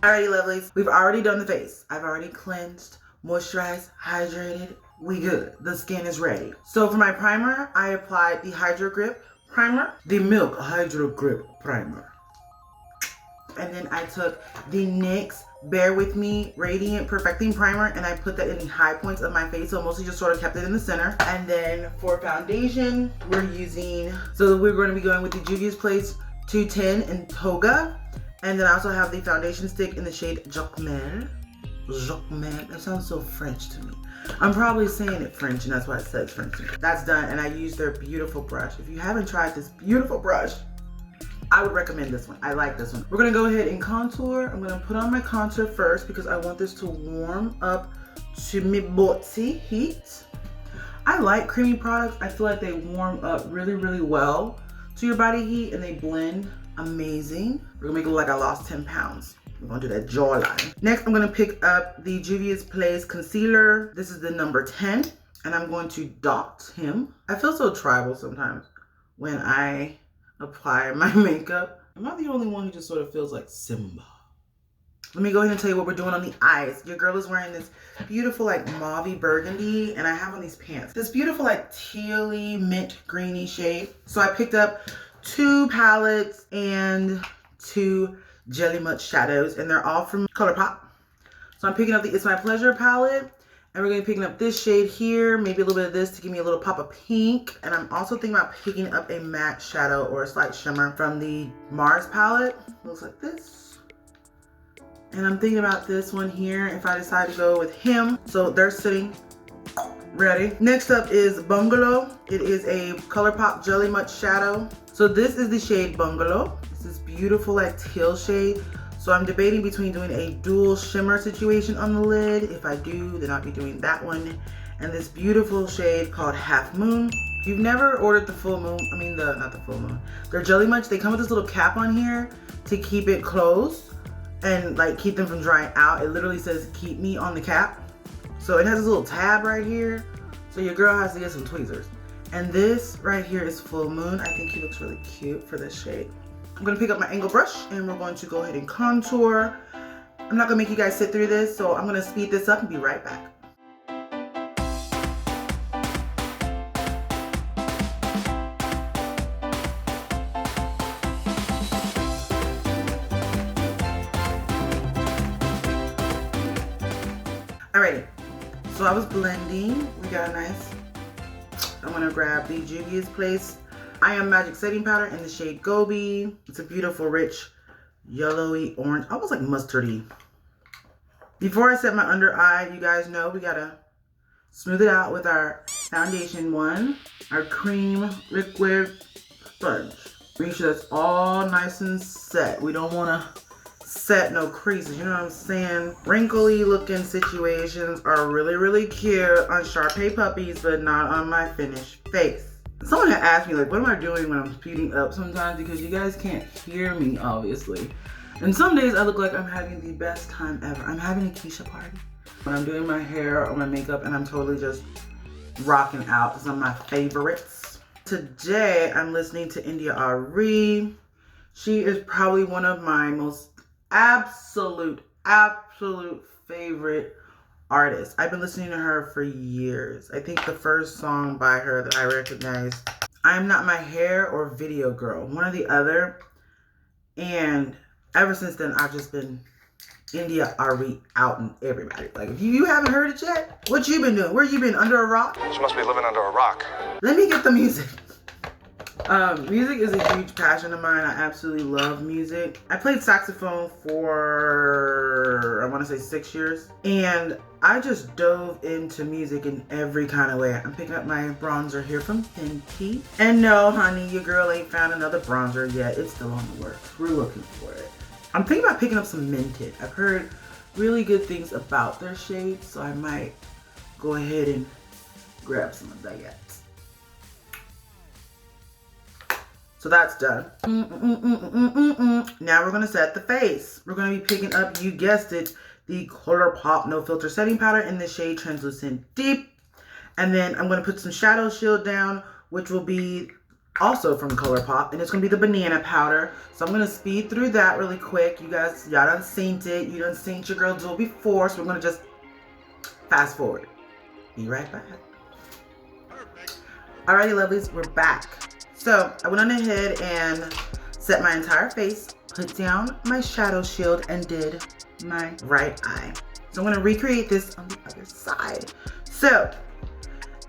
Alrighty, lovelies. We've already done the face. I've already cleansed, moisturized, hydrated. We good. The skin is ready. So for my primer, I applied the Hydro Grip Primer. The Milk Hydro Grip Primer. And then I took the NYX Bear With Me Radiant Perfecting Primer and I put that in the high points of my face. So mostly just sort of kept it in the center. And then for foundation, we're going to be going with the Juvia's Place 210 in Toga. And then I also have the foundation stick in the shade Jacmel. Jacmel, that sounds so French to me. I'm probably saying it French and that's why it says French to me. That's done and I used their beautiful brush. If you haven't tried this beautiful brush, I would recommend this one. I like this one. We're gonna go ahead and contour. I'm gonna put on my contour first because I want this to warm up to my body heat. I like creamy products. I feel like they warm up really, really well to your body heat and they blend amazing. We're gonna make it look like I lost 10 pounds. We're gonna do that jawline. Next, I'm gonna pick up the Juvia's Place Concealer. This is the number 10 and I'm going to dot him. I feel so tribal sometimes when I apply my makeup. Am I the only one who just sort of feels like Simba? Let me go ahead and tell you what we're doing on the eyes. Your girl is wearing this beautiful like mauvey burgundy and I have on these pants. This beautiful like tealy mint greeny shade. So I picked up 2 palettes and 2 Jelly Much shadows and they're all from ColourPop. So I'm picking up the It's My Pleasure palette. And we're going to be picking up this shade here, maybe a little bit of this to give me a little pop of pink. And I'm also thinking about picking up a matte shadow or a slight shimmer from the Mars palette. Looks like this. And I'm thinking about this one here if I decide to go with him. So they're sitting ready. Next up is Bungalow. It is a ColourPop Jelly Much shadow. So this is the shade Bungalow. This is beautiful like teal shade. So I'm debating between doing a dual shimmer situation on the lid. If I do, then I'll be doing that one. And this beautiful shade called Half Moon. If you've never ordered the full moon, not the full moon. They're Jelly Much. They come with this little cap on here to keep it closed and like keep them from drying out. It literally says keep me on the cap. So it has this little tab right here. So your girl has to get some tweezers. And this right here is Full Moon. I think he looks really cute for this shade. I'm gonna pick up my angle brush and we're going to go ahead and contour. I'm not gonna make you guys sit through this, so I'm gonna speed this up and be right back. Alrighty, so I was blending. We got a nice, I'm gonna grab the Juvia's Place I Am Magic setting powder in the shade Gobi. It's a beautiful, rich, yellowy orange, almost like mustardy. Before I set my under eye, you guys know we gotta smooth it out with our foundation one, our cream liquid sponge. Make sure that's all nice and set. We don't wanna set no creases, you know what I'm saying? Wrinkly looking situations are really, really cute on Sharpay puppies, but not on my finished face. Someone had asked me, like, what am I doing when I'm speeding up sometimes? Because you guys can't hear me, obviously. And some days I look like I'm having the best time ever. I'm having a Keisha party. When I'm doing my hair or my makeup and I'm totally just rocking out. Some of my favorites. Today, I'm listening to India Ari. She is probably one of my most absolute favorite artist. I've been listening to her for years. I think the first song by her that I recognized, I'm Not My Hair or Video Girl, one or the other. And ever since then, I've just been India Ari out and everybody. Like, if you haven't heard it yet, what you been doing? Where you been, under a rock? She must be living under a rock. Let me get the music. Music is a huge passion of mine. I absolutely love music. I played saxophone for, I want to say 6 years. And I just dove into music in every kind of way. I'm picking up my bronzer here from Fenty. And no, honey, your girl ain't found another bronzer yet. It's still on the works. We're looking for it. I'm thinking about picking up some Minted. I've heard really good things about their shades, so I might go ahead and grab some of that. So that's done. Now we're gonna set the face. We're gonna be picking up, you guessed it, the ColourPop No Filter Setting Powder in the shade Translucent Deep. And then I'm gonna put some Shadow Shield down, which will be also from ColourPop, and it's gonna be the banana powder. So I'm gonna speed through that really quick. You guys, y'all done seen it. You done seen your girl do it before, so we're gonna just fast forward. Be right back. Alrighty, lovelies, we're back. So I went on ahead and set my entire face, put down my shadow shield, and did my right eye. So I'm gonna recreate this on the other side. So,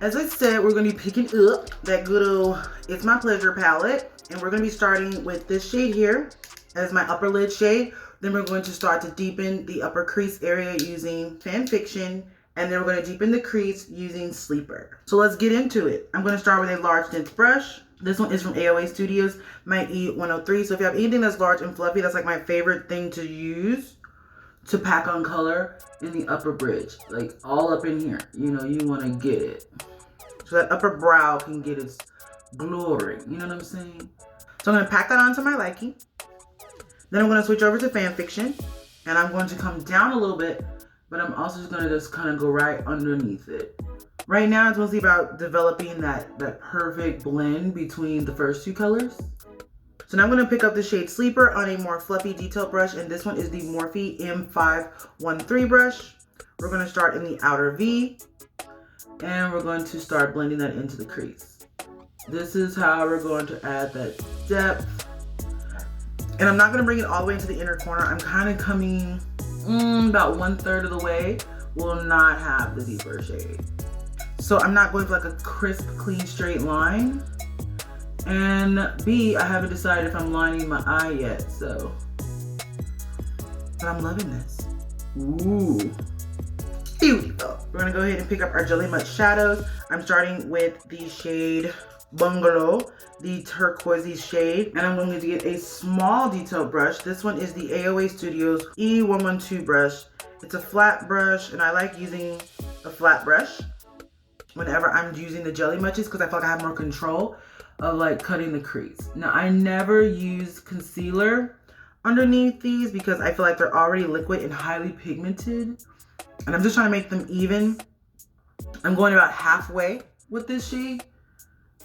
as I said, we're gonna be picking up that good old It's My Pleasure palette, and we're gonna be starting with this shade here as my upper lid shade. Then we're going to start to deepen the upper crease area using Fan Fiction, and then we're gonna deepen the crease using Sleeper. So let's get into it. I'm gonna start with a large dense brush. This one is from AOA Studios, my E103. So if you have anything that's large and fluffy, that's like my favorite thing to use to pack on color in the upper bridge. Like all up in here, you know, you wanna get it. So that upper brow can get its glory, you know what I'm saying? So I'm gonna pack that onto my liking. Then I'm gonna switch over to Fan Fiction, and I'm going to come down a little bit, but I'm also just gonna kind of go right underneath it. Right now, it's mostly about developing that perfect blend between the first two colors. So now I'm gonna pick up the shade Sleeper on a more fluffy detail brush, and this one is the Morphe M513 brush. We're gonna start in the outer V, and we're going to start blending that into the crease. This is how we're going to add that depth. And I'm not gonna bring it all the way into the inner corner. I'm kind of coming about 1/3 of the way. Will not have the deeper shade. So I'm not going for like a crisp, clean, straight line. And B, I haven't decided if I'm lining my eye yet, so. But I'm loving this. Ooh, beautiful. We're gonna go ahead and pick up our Jelly Much shadows. I'm starting with the shade Bungalow, the turquoisey shade, and I'm going to get a small detail brush. This one is the AOA Studios E112 brush. It's a flat brush, and I like using a flat brush whenever I'm using the Jelly Muches because I feel like I have more control of like cutting the crease. Now, I never use concealer underneath these because I feel like they're already liquid and highly pigmented, and I'm just trying to make them even. I'm going about halfway with this shade,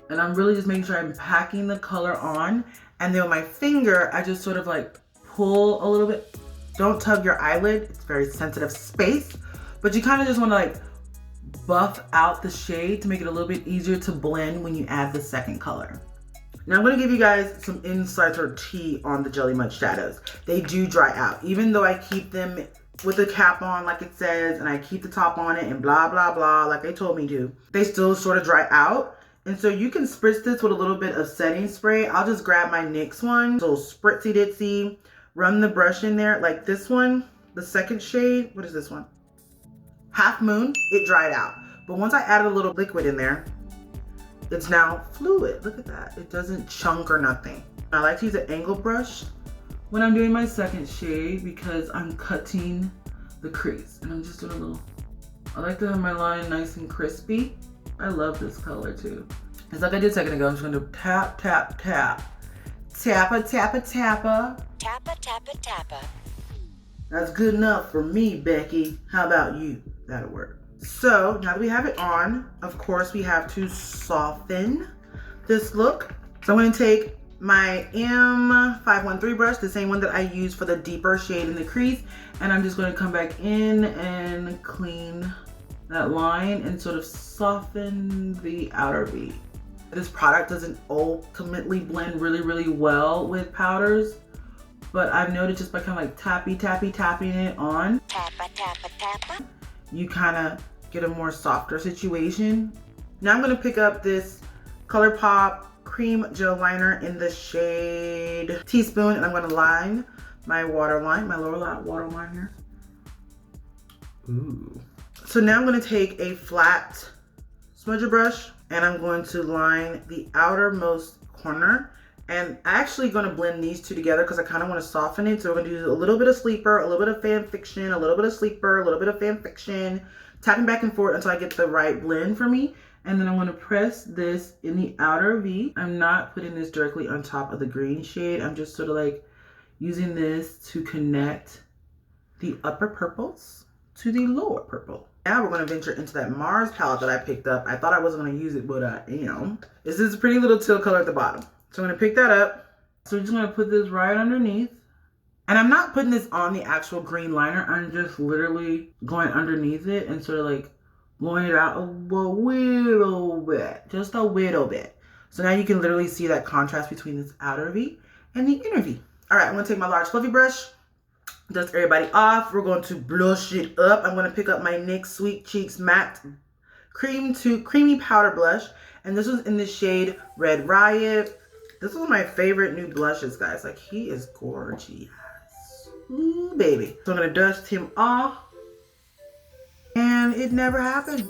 and I'm really just making sure I'm packing the color on, and then with my finger, I just sort of like pull a little bit. Don't tug your eyelid, it's very sensitive space, but you kind of just want to like buff out the shade to make it a little bit easier to blend when you add the second color. Now I'm going to give you guys some insights or tea on the Jelly Much shadows. They do dry out. Even though I keep them with the cap on like it says, and I keep the top on it and blah, blah, blah, like they told me to, they still sort of dry out. And so you can spritz this with a little bit of setting spray. I'll just grab my NYX one, so spritzy ditzy, run the brush in there. Like this one, the second shade, what is this one? Half Moon, it dried out. But once I added a little liquid in there, it's now fluid. Look at that. It doesn't chunk or nothing. I like to use an angle brush when I'm doing my second shade because I'm cutting the crease. And I'm just doing a little, I like to have my line nice and crispy. I love this color too. It's like I did a second ago. I'm just gonna tap, tap, tap. Tappa, tappa, tappa. Tappa, tappa, tappa. That's good enough for me, Becky. How about you? That'll work. So now that we have it on, of course we have to soften this look. So I'm gonna take my M513 brush, the same one that I used for the deeper shade in the crease, and I'm just gonna come back in and clean that line and sort of soften the outer V. This product doesn't ultimately blend really, really well with powders, but I've noticed just by kind of like tapping it on, Tappa, tappa, tappa. you kind of get a more softer situation. Now I'm gonna pick up this ColourPop cream gel liner in the shade Teaspoon, and I'm gonna line my waterline, my lower waterline here. Ooh. So now I'm gonna take a flat smudger brush and I'm going to line the outermost corner. And I'm actually gonna blend these two together because I kind of want to soften it. So we're gonna do a little bit of Sleeper, a little bit of Fan Fiction, a little bit of Sleeper, a little bit of Fan Fiction, tapping back and forth until I get the right blend for me. And then I'm gonna press this in the outer V. I'm not putting this directly on top of the green shade. I'm just sort of like using this to connect the upper purples to the lower purple. Now we're going to venture into that Mars palette that I picked up. I thought I wasn't going to use it, but you know. This is a pretty little teal color at the bottom. So I'm going to pick that up. So we're just going to put this right underneath. And I'm not putting this on the actual green liner. I'm just literally going underneath it and sort of like blowing it out a little bit. Just a little bit. So now you can literally see that contrast between this outer V and the inner V. All right, I'm going to take my large fluffy brush. Dust everybody off. We're going to blush it up. I'm going to pick up my NYX Sweet Cheeks Matte Creamy Powder Blush. And this was in the shade Red Riot. This was my favorite new blushes, guys. Like, he is gorgeous. Ooh, baby. So I'm going to dust him off. And it never happened.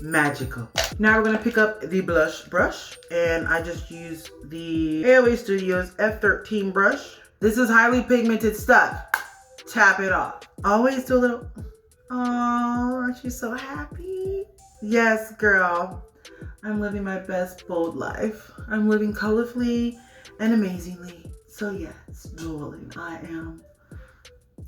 Magical. Now we're going to pick up the blush brush. And I just used the AOA Studios F13 brush. This is highly pigmented stuff. Tap it off. Always do a little, oh, aren't you so happy? Yes, girl. I'm living my best bold life. I'm living colorfully and amazingly. So yes, darling,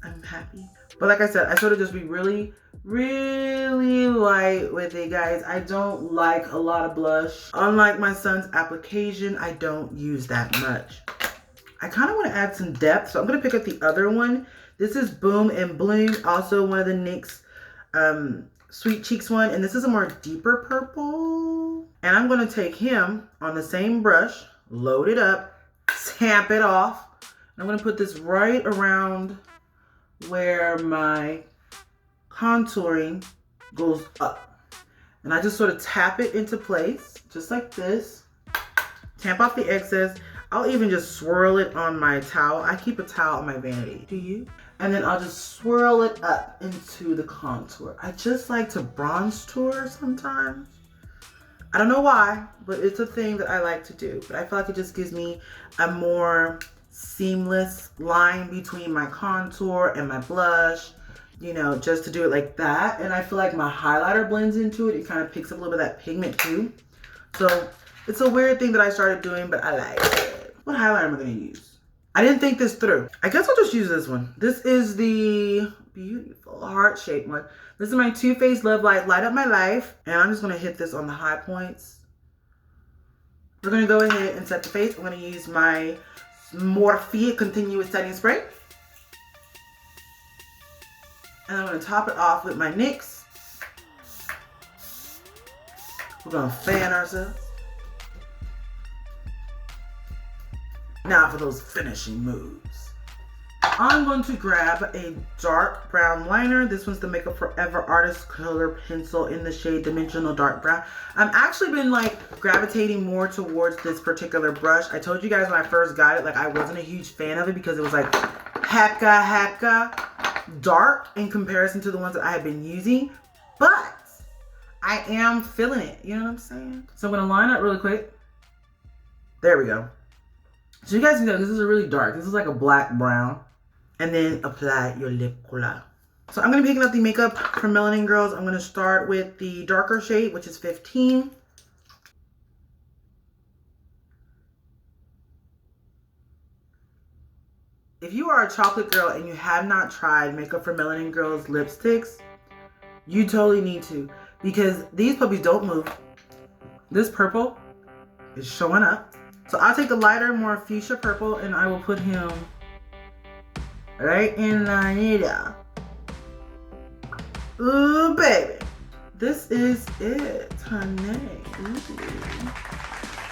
I'm happy. But like I said, I sort of just be really light with it, guys. I don't like a lot of blush. Unlike my son's application, I don't use that much. I kind of want to add some depth, so I'm going to pick up the other one. This is Boom and Bloom, also one of the NYX Sweet Cheeks one, and this is a more deeper purple. And I'm going to take him on the same brush, load it up, tamp it off. I'm going to put this right around where my contouring goes up. And I just sort of tap it into place, just like this. Tamp off the excess. I'll even just swirl it on my towel. I keep a towel on my vanity. Do you? And then I'll just swirl it up into the contour. I just like to bronze tour sometimes. I don't know why, but it's a thing that I like to do. But I feel like it just gives me a more seamless line between my contour and my blush. You know, just to do it like that. And I feel like my highlighter blends into it. It kind of picks up a little bit of that pigment too. So it's a weird thing that I started doing, but I like it. What highlighter am I going to use? I didn't think this through. I guess I'll just use this one. This is the beautiful heart-shaped one. This is my Too Faced Love Light Light Up My Life. And I'm just going to hit this on the high points. We're going to go ahead and set the face. I'm going to use my Morphe Continuous Setting Spray. And I'm going to top it off with my NYX. We're going to fan ourselves. Now for those finishing moves. I'm going to grab a dark brown liner. This one's the Makeup Forever Artist Color Pencil in the shade Dimensional Dark Brown. I've actually been like gravitating more towards this particular brush. I told you guys when I first got it, like I wasn't a huge fan of it because it was like hecka dark in comparison to the ones that I had been using. But I am feeling it, you know what I'm saying? So I'm gonna line up really quick. There we go. So you guys can know this is a really dark. This is like a black brown. And then apply your lip color. So I'm going to be picking up the makeup from Melanin Girls. I'm going to start with the darker shade, which is 15. If you are a chocolate girl and you have not tried Makeup from Melanin Girls lipsticks, you totally need to. Because these puppies don't move. This purple is showing up. So I'll take the lighter, more fuchsia purple, and I will put him right in the middle. Ooh, baby. This is it, honey. Ooh.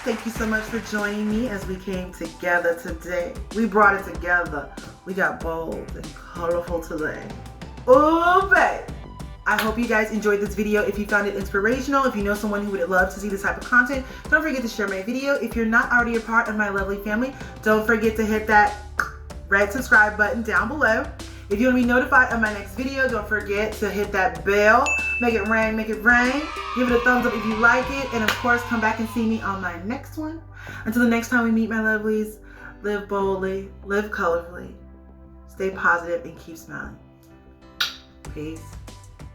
Thank you so much for joining me as we came together today. We brought it together. We got bold and colorful today. Ooh, baby. I hope you guys enjoyed this video. If you found it inspirational, if you know someone who would love to see this type of content, don't forget to share my video. If you're not already a part of my lovely family, don't forget to hit that red subscribe button down below. If you want to be notified of my next video, don't forget to hit that bell. Make it rain, make it rain. Give it a thumbs up if you like it. And of course, come back and see me on my next one. Until the next time we meet, my lovelies, live boldly, live colorfully, stay positive, and keep smiling. Peace.